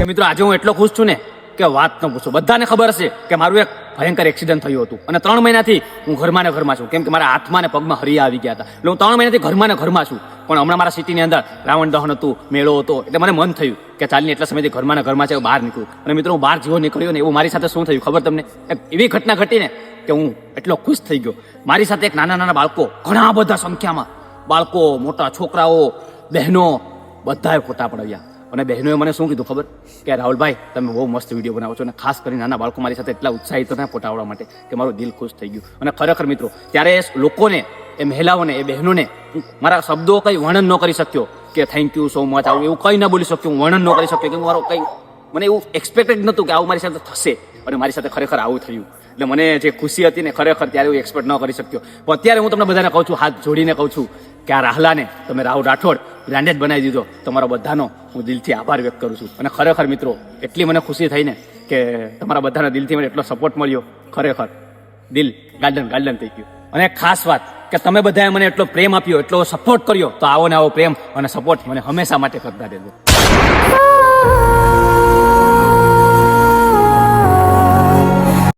મિત્રો આજે હું એટલો ખુશ છું ને કે વાત ન પૂછો. બધાને ખબર હશે કે મારું એક ભયંકર એક્સિડન્ટ થયું હતું અને 3 મહિનાથી હું ઘરમાં ને ઘરમાં છું, કેમ કે મારા હાથમાં ને પગમાં હરિયા આવી ગયા હતા. એટલે હું 3 મહિનાથી ઘરમાં ને ઘરમાં છું. પણ હમણાં મારા સિટીની અંદર રાવણ દહન હતું, મેળો હતો, એટલે મને મન થયું કે ચાલની એટલા સમયથી ઘરમાં ને ઘરમાં છે, બહાર નીકળું. અને મિત્રો હું બહાર જેવો નીકળ્યો ને એવું મારી સાથે શું થયું ખબર તમને? એક એવી ઘટના ઘટી ને કે હું એટલો ખુશ થઈ ગયો. મારી સાથે એક નાના નાના બાળકો, ઘણા બધા સંખ્યામાં બાળકો, મોટા છોકરાઓ, બહેનો, બધાએ ફોટા પડાવ્યા. અને બહેનોએ મને શું કીધું ખબર? કે રાહુલભાઈ તમે બહુ મસ્ત વિડીયો બનાવો છો, અને ખાસ કરીને નાના બાળકો મારી સાથે એટલા ઉત્સાહિત હતા ફોટા આવવા માટે કે મારું દિલ ખુશ થઈ ગયું. અને ખરેખર મિત્રો ત્યારે લોકોને, એ મહિલાઓને, એ બહેનોને મારા શબ્દો કંઈ વર્ણન ન કરી શક્યો કે થેન્ક યુ સો મચ, આવું એવું કંઈ ન બોલી શક્યો, હું વર્ણન ન કરી શક્યો કે મારો કંઈ, મને એવું એક્સપેક્ટેડ નહોતું કે આવું મારી સાથે થશે, અને મારી સાથે ખરેખર આવું થયું. એટલે મને જે ખુશી હતી ને ખરેખર ત્યારે હું એક્સપેક્ટ ન કરી શક્યો. પણ અત્યારે હું તમને બધાને કહું છું, હાથ જોડીને કહું છું કે આ રાહલાને તમે રાહુલ રાઠોડ બ્રાન્ડેડ બનાવી દીધો. તમારા બધાનો હું દિલથી આભાર વ્યક્ત કરું છું. અને ખરેખર મિત્રો એટલી મને ખુશી થઈ ને કે તમારા બધાના દિલથી મને એટલો સપોર્ટ મળ્યો, ખરેખર દિલ ગાર્ડન થઈ ગયું. અને ખાસ વાત કે તમે બધાએ મને એટલો પ્રેમ આપ્યો, એટલો સપોર્ટ કર્યો, તો આવો ને આવો પ્રેમ અને સપોર્ટ મને હંમેશા માટે કરતા રહેજો.